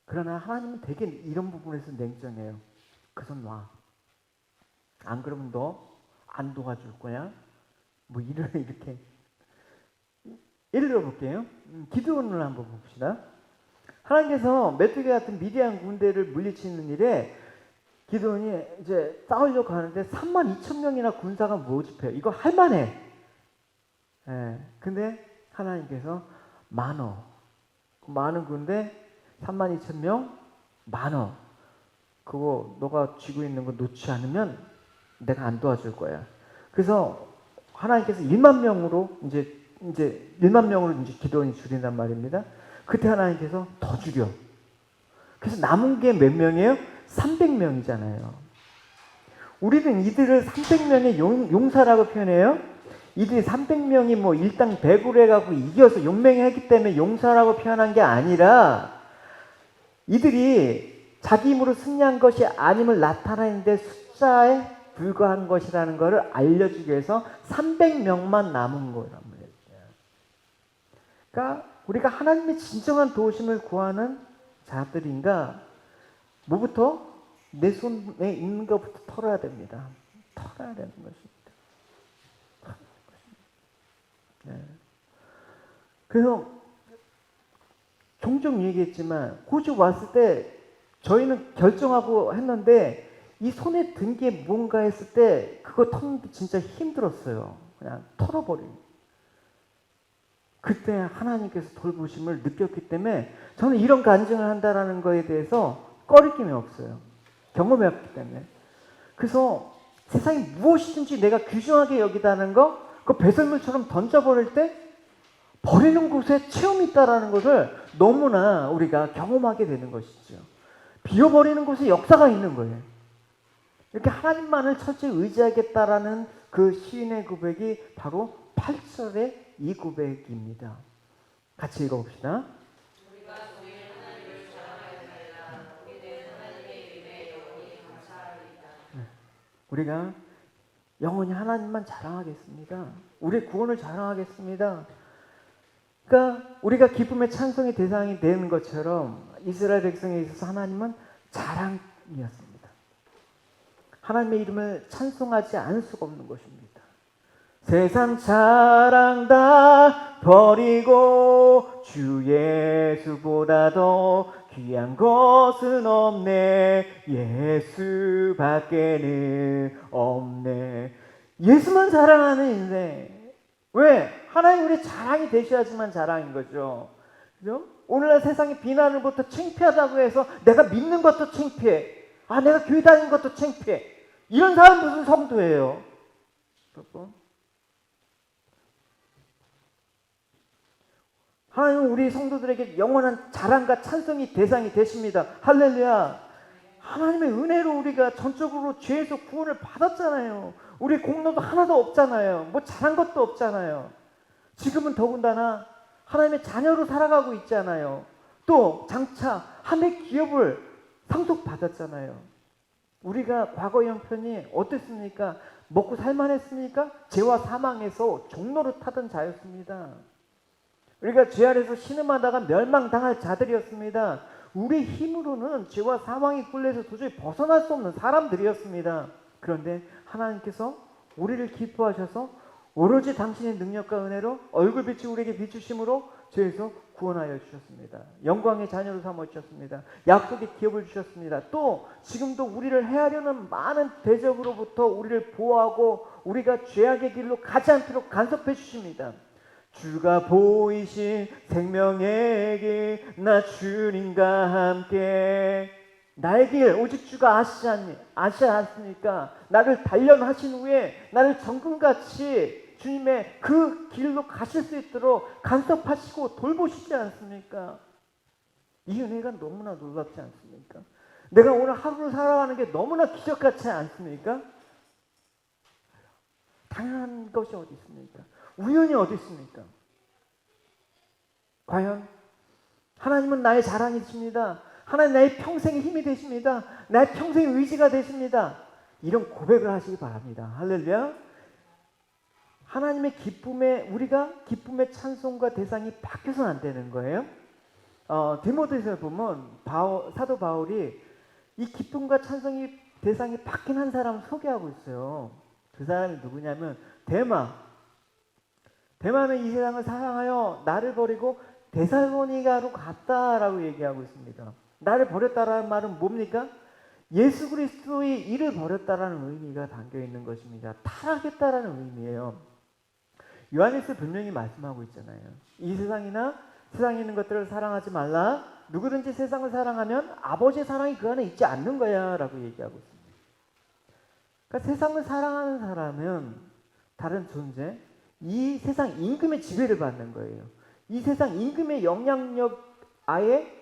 그러나 하나님은 되게 이런 부분에서 냉정해요. 그 손 놔. 안 그러면 너 안 도와줄 거야. 뭐 이렇게 예를 들어 볼게요. 기드온을 한번 봅시다. 하나님께서 메뚜기 같은 미디안 군대를 물리치는 일에 기드온이 이제 싸우려고 하는데 32,000명이나 군사가 모집해요. 이거 할만해. 예. 근데 하나님께서 많은 군대 32,000명 많어. 그거 너가 쥐고 있는 거 놓지 않으면 내가 안 도와줄 거야. 그래서 하나님께서 1만 명으로 이제 1만 명으로 이제 기드온이 줄인단 말입니다. 그때 하나님께서 더 줄여. 그래서 남은 게 몇 명이에요? 300명이잖아요. 우리는 이들을 300명의 용사라고 표현해요. 이들이 300명이 뭐 일당 100으로 해갖고 이겨서 용맹했기 때문에 용사라고 표현한 게 아니라 이들이 자기 힘으로 승리한 것이 아님을 나타내는데 숫자에 불과한 것이라는 것을 알려주기 위해서 300명만 남은 거란 말이에요. 그러니까 우리가 하나님의 진정한 도우심을 구하는 자들인가 뭐부터 내 손에 있는 것부터 털어야 됩니다. 털어야 되는 것입니다. 네. 그래서 종종 얘기했지만 호주 왔을 때 저희는 결정하고 했는데 이 손에 든 게 뭔가 했을 때 그거 터는데 진짜 힘들었어요. 그냥 털어버린. 그때 하나님께서 돌보심을 느꼈기 때문에 저는 이런 간증을 한다라는 거에 대해서 꺼리낌이 없어요. 경험해왔기 때문에. 그래서 세상에 무엇이든지 내가 귀중하게 여기다는 거, 그 배설물처럼 던져버릴 때 버리는 곳에 체험이 있다라는 것을 너무나 우리가 경험하게 되는 것이죠. 비워버리는 곳에 역사가 있는 거예요. 이렇게 하나님만을 철저히 의지하겠다라는 그 시인의 고백이 바로 8절의 이 고백입니다. 같이 읽어봅시다. 우리가 영원히 하나님만 자랑하겠습니다. 우리의 구원을 자랑하겠습니다. 그러니까 우리가 기쁨의 찬송의 대상이 되는 것처럼 이스라엘 백성에 있어서 하나님은 자랑이었습니다. 하나님의 이름을 찬송하지 않을 수가 없는 것입니다. 세상 자랑 다 버리고 주 예수보다 더 귀한 것은 없네. 예수밖에는 없네. 예수만 자랑하는 인생. 왜? 하나님 우리 자랑이 되셔야지만 자랑인 거죠. 그죠? 오늘날 세상에 비난을부터 창피하다고 해서 내가 믿는 것도 창피해. 아, 내가 교회 다니는 것도 창피해. 이런 사람 무슨 성도예요? 여러분. 하나님은 우리 성도들에게 영원한 자랑과 찬송이 대상이 되십니다. 할렐루야. 하나님의 은혜로 우리가 전적으로 죄에서 구원을 받았잖아요. 우리 공로도 하나도 없잖아요. 뭐 잘한 것도 없잖아요. 지금은 더군다나 하나님의 자녀로 살아가고 있잖아요. 또 장차 하나님의 기업을 상속받았잖아요. 우리가 과거 형편이 어땠습니까? 먹고 살만했습니까? 죄와 사망에서 종로를 타던 자였습니다. 우리가 죄 아래서 신음하다가 멸망당할 자들이었습니다. 우리 힘으로는 죄와 사망의 굴레에서 도저히 벗어날 수 없는 사람들이었습니다. 그런데 하나님께서 우리를 기뻐하셔서 오로지 당신의 능력과 은혜로 얼굴빛이 우리에게 비추심으로 죄에서 구원하여 주셨습니다. 영광의 자녀로 삼아 주셨습니다. 약속의 기업을 주셨습니다. 또 지금도 우리를 해하려는 많은 대적으로부터 우리를 보호하고 우리가 죄악의 길로 가지 않도록 간섭해 주십니다. 주가 보이신 생명의 길, 나 주님과 함께. 나의 길 오직 주가 아시지 않습니까? 나를 단련하신 후에 나를 정금같이 주님의 그 길로 가실 수 있도록 간섭하시고 돌보시지 않습니까? 이 은혜가 너무나 놀랍지 않습니까? 내가 오늘 하루를 살아가는 게 너무나 기적같지 않습니까? 당연한 것이 어디 있습니까? 우연이 어디 있습니까? 과연 하나님은 나의 자랑이십니다. 하나님 나의 평생의 힘이 되십니다. 나의 평생의 의지가 되십니다. 이런 고백을 하시기 바랍니다. 할렐루야. 하나님의 기쁨에 우리가 기쁨의 찬송과 대상이 바뀌어서는 안 되는 거예요. 디모데후서에 보면 사도 바울이 이 기쁨과 찬송이 대상이 바뀐 한 사람을 소개하고 있어요. 그 사람이 누구냐면 대마는 이 세상을 사랑하여 나를 버리고 데살로니가로 갔다라고 얘기하고 있습니다. 나를 버렸다라는 말은 뭡니까? 예수 그리스도의 일을 버렸다라는 의미가 담겨 있는 것입니다. 타락했다라는 의미예요. 요한일서 분명히 말씀하고 있잖아요. 이 세상이나 세상에 있는 것들을 사랑하지 말라. 누구든지 세상을 사랑하면 아버지의 사랑이 그 안에 있지 않는 거야 라고 얘기하고 있습니다. 그러니까 세상을 사랑하는 사람은 다른 존재, 이 세상 임금의 지배를 받는 거예요. 이 세상 임금의 영향력 아에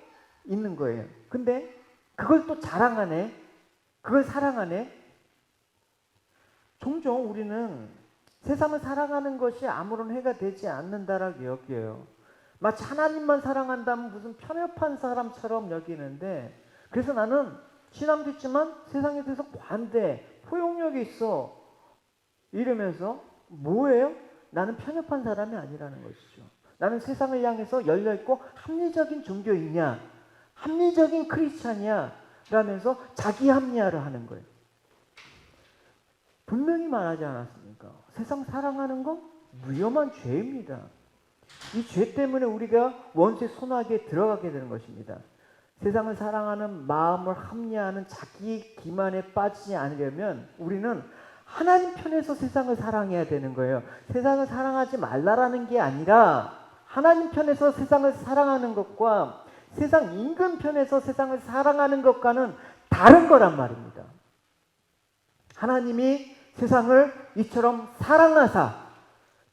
있는 거예요. 근데 그걸 또 자랑하네. 그걸 사랑하네. 종종 우리는 세상을 사랑하는 것이 아무런 해가 되지 않는다라고 여겨요. 마치 하나님만 사랑한다면 무슨 편협한 사람처럼 여기는데, 그래서 나는 신앙도 있지만 세상에 대해서 관대, 포용력이 있어 이러면서 뭐예요? 나는 편협한 사람이 아니라는 것이죠. 나는 세상을 향해서 열려있고 합리적인 종교이냐, 합리적인 크리스찬이야 라면서 자기 합리화를 하는 거예요. 분명히 말하지 않았습니까? 세상 사랑하는 거 위험한 죄입니다. 이 죄 때문에 우리가 원수의 손아귀에 들어가게 되는 것입니다. 세상을 사랑하는 마음을 합리화하는 자기 기만에 빠지지 않으려면 우리는 하나님 편에서 세상을 사랑해야 되는 거예요. 세상을 사랑하지 말라라는 게 아니라 하나님 편에서 세상을 사랑하는 것과 세상 임금 편에서 세상을 사랑하는 것과는 다른 거란 말입니다. 하나님이 세상을 이처럼 사랑하사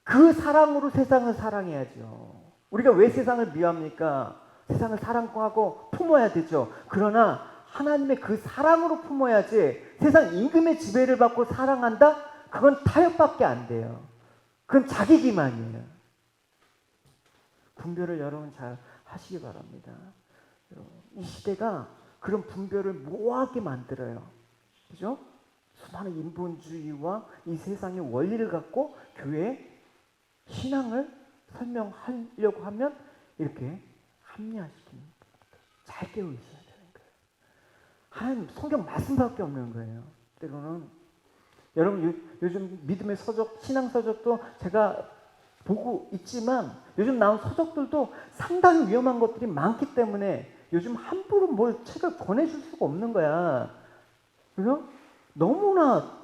그 사랑으로 세상을 사랑해야죠. 우리가 왜 세상을 미워합니까? 세상을 사랑하고 품어야 되죠. 그러나 하나님의 그 사랑으로 품어야지 세상 임금의 지배를 받고 사랑한다? 그건 타협밖에 안 돼요. 그건 자기 기만이에요. 분별을 여러분 잘 하시기 바랍니다. 이 시대가 그런 분별을 모호하게 만들어요. 그죠? 수많은 인본주의와 이 세상의 원리를 갖고 교회의 신앙을 설명하려고 하면 이렇게 합리화시키는 잘 깨어 있어야 되는 거예요. 하나님 성경 말씀밖에 없는 거예요. 때로는 여러분 요즘 믿음의 서적, 신앙 서적도 제가 보고 있지만 요즘 나온 서적들도 상당히 위험한 것들이 많기 때문에 요즘 함부로 뭘 책을 권해줄 수가 없는 거야. 그래서 너무나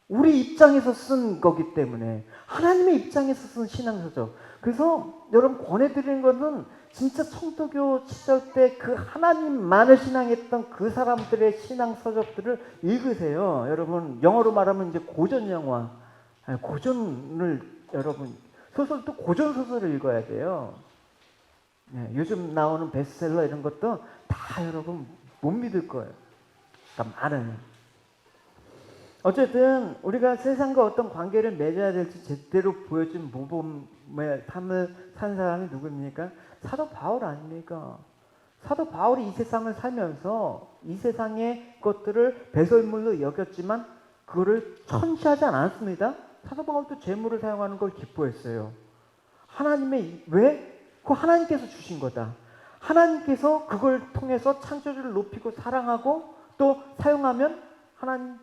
우리 입장에서 쓴 거기 때문에 하나님의 입장에서 쓴 신앙서적. 그래서 여러분 권해드리는 것은 진짜 청도교 시절 때 그 하나님만을 신앙했던 그 사람들의 신앙서적들을 읽으세요. 여러분 영어로 말하면 이제 고전 영화, 고전을 여러분 소설도 고전 소설을 읽어야 돼요. 네, 요즘 나오는 베스트셀러 이런 것도 다 여러분 못 믿을 거예요. 그러니까 많은. 어쨌든 우리가 세상과 어떤 관계를 맺어야 될지 제대로 보여준 모범의 삶을 산 사람이 누구입니까? 사도 바울 아닙니까? 사도 바울이 이 세상을 살면서 이 세상의 것들을 배설물로 여겼지만 그거를 천시하지 않았습니다. 사도 바울도 재물을 사용하는 걸 기뻐했어요. 하나님의 왜? 그거 하나님께서 주신 거다. 하나님께서 그걸 통해서 창조주를 높이고 사랑하고 또 사용하면 하나님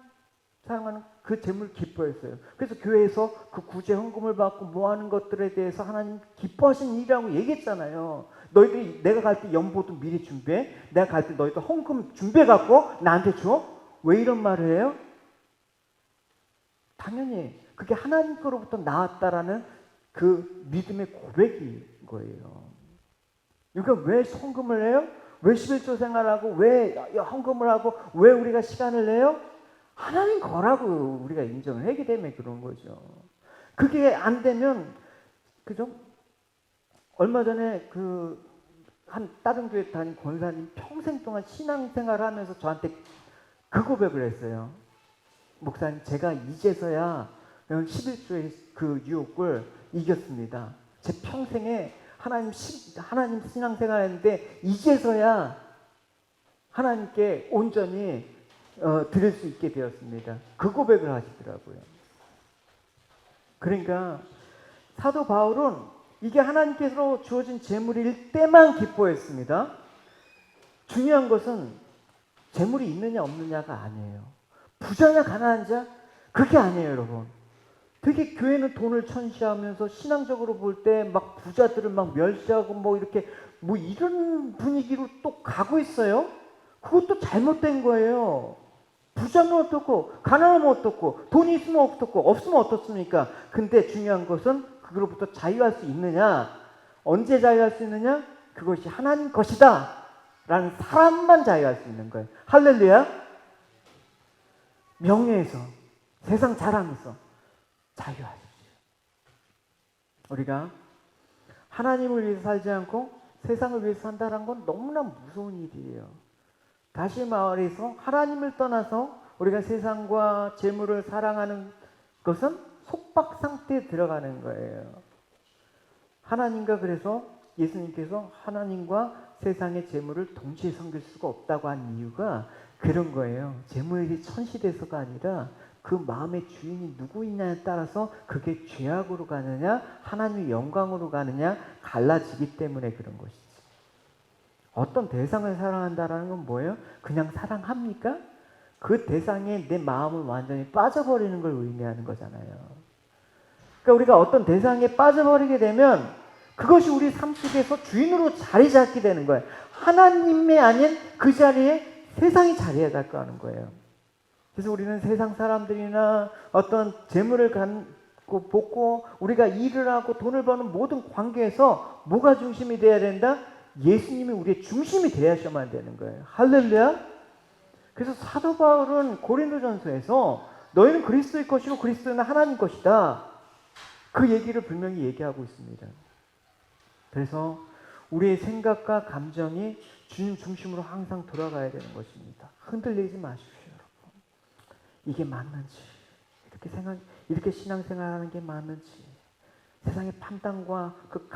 사용하는 그 재물 기뻐했어요. 그래서 교회에서 그 구제 헌금을 받고 모아는 것들에 대해서 하나님 기뻐하신 일이라고 얘기했잖아요. 너희들이 내가 갈 때 연보도 미리 준비해. 내가 갈 때 너희들 헌금 준비해 갖고 나한테 줘. 왜 이런 말을 해요? 당연히 그게 하나님 거로부터 나왔다라는 그 믿음의 고백인 거예요. 그러니까 왜 헌금을 해요? 왜 11조 생활하고 왜 헌금을 하고 왜 우리가 시간을 내요? 하나님 거라고 우리가 인정을 하기 때문에 그런 거죠. 그게 안 되면 그죠? 얼마 전에 한 다른 교회 다닌 권사님 평생 동안 신앙생활을 하면서 저한테 그 고백을 했어요. 목사님, 제가 이제서야 11조의 그 유혹을 이겼습니다. 제 평생에 하나님 신앙생활 했는데 이제서야 하나님께 온전히 드릴 수 있게 되었습니다. 그 고백을 하시더라고요. 그러니까 사도 바울은 이게 하나님께서 주어진 재물일 때만 기뻐했습니다. 중요한 것은 재물이 있느냐 없느냐가 아니에요. 부자냐 가난한 자? 그게 아니에요, 여러분. 되게 교회는 돈을 천시하면서 신앙적으로 볼 때 막 부자들을 막 멸시하고 뭐 이렇게 뭐 이런 분위기로 또 가고 있어요. 그것도 잘못된 거예요. 부자면 어떻고 가난하면 어떻고 돈이 있으면 어떻고 없으면 어떻습니까? 근데 중요한 것은 그거로부터 자유할 수 있느냐, 언제 자유할 수 있느냐? 그것이 하나님 것이다 라는 사람만 자유할 수 있는 거예요. 할렐루야. 명예에서 세상 자랑에서 자유하십시오. 우리가 하나님을 위해서 살지 않고 세상을 위해서 산다는 건 너무나 무서운 일이에요. 다시 말해서 하나님을 떠나서 우리가 세상과 재물을 사랑하는 것은 속박 상태에 들어가는 거예요. 하나님과 그래서 예수님께서 하나님과 세상의 재물을 동시에 섬길 수가 없다고 한 이유가 그런 거예요. 재물이 천시돼서가 아니라 그 마음의 주인이 누구이냐에 따라서 그게 죄악으로 가느냐 하나님의 영광으로 가느냐 갈라지기 때문에 그런 것이지. 어떤 대상을 사랑한다라는 건 뭐예요? 그냥 사랑합니까? 그 대상에 내 마음을 완전히 빠져버리는 걸 의미하는 거잖아요. 그러니까 우리가 어떤 대상에 빠져버리게 되면 그것이 우리 삶 속에서 주인으로 자리 잡게 되는 거예요. 하나님이 아닌 그 자리에 세상이 자리해달까 거예요. 그래서 우리는 세상 사람들이나 어떤 재물을 갖고 복고 우리가 일을 하고 돈을 버는 모든 관계에서 뭐가 중심이 돼야 된다? 예수님이 우리의 중심이 되셔야만 되는 거예요. 할렐루야. 그래서 사도 바울은 고린도전서에서 너희는 그리스도의 것이고 그리스도는 하나님 것이다. 그 얘기를 분명히 얘기하고 있습니다. 그래서 우리의 생각과 감정이 주님 중심으로 항상 돌아가야 되는 것입니다. 흔들리지 마십시오, 여러분. 이게 맞는지, 이렇게 신앙생활하는 게 맞는지, 세상의 판단과 그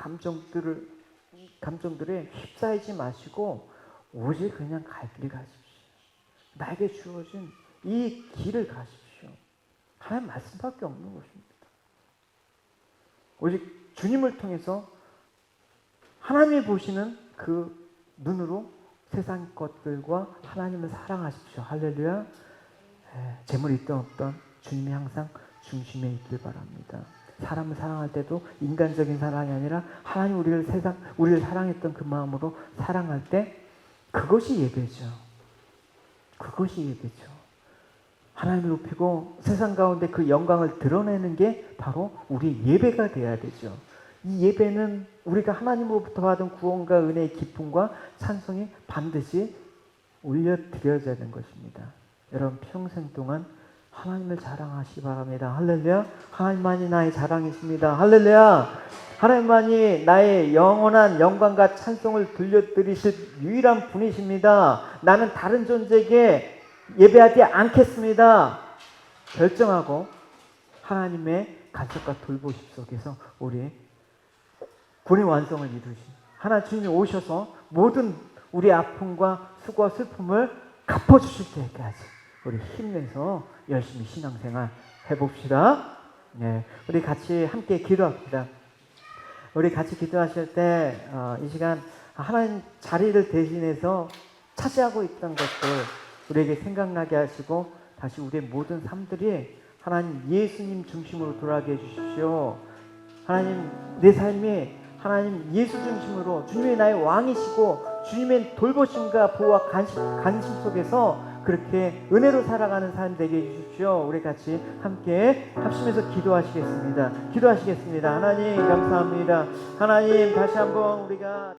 감정들에 휩싸이지 마시고 오직 그냥 갈 길 가십시오. 나에게 주어진 이 길을 가십시오. 하나님 말씀밖에 없는 것입니다. 오직 주님을 통해서 하나님이 보시는 그 눈으로 세상 것들과 하나님을 사랑하십시오. 할렐루야. 재물이 있든 없든 주님이 항상 중심에 있길 바랍니다. 사람을 사랑할 때도 인간적인 사랑이 아니라 하나님 우리를 사랑했던 그 마음으로 사랑할 때 그것이 예배죠. 그것이 예배죠. 하나님을 높이고 세상 가운데 그 영광을 드러내는 게 바로 우리의 예배가 되어야 되죠. 이 예배는 우리가 하나님으로부터 받은 구원과 은혜의 기쁨과 찬송이 반드시 올려드려야 되는 것입니다. 여러분 평생 동안 하나님을 자랑하시기 바랍니다. 할렐루야. 하나님만이 나의 자랑이십니다. 할렐루야. 하나님만이 나의 영원한 영광과 찬송을 들려드리실 유일한 분이십니다. 나는 다른 존재에게 예배하지 않겠습니다. 결정하고 하나님의 간섭과 돌보심 속에서 우리 구원의 완성을 이루신 하나님이 오셔서 모든 우리 아픔과 수고와 슬픔을 갚아주실 때까지 우리 힘내서 열심히 신앙생활 해봅시다. 네, 우리 같이 함께 기도합시다. 우리 같이 기도하실 때 이 시간 하나님 자리를 대신해서 차지하고 있던 것들 우리에게 생각나게 하시고 다시 우리의 모든 삶들이 하나님 예수님 중심으로 돌아가게 해주십시오. 하나님 내 삶이 하나님 예수 중심으로 주님이 나의 왕이시고 주님의 돌보심과 보호와 관심 속에서 그렇게 은혜로 살아가는 삶 되게 해주십시오. 우리 같이 함께 합심해서 기도하시겠습니다. 하나님 감사합니다. 하나님 다시 한번 우리가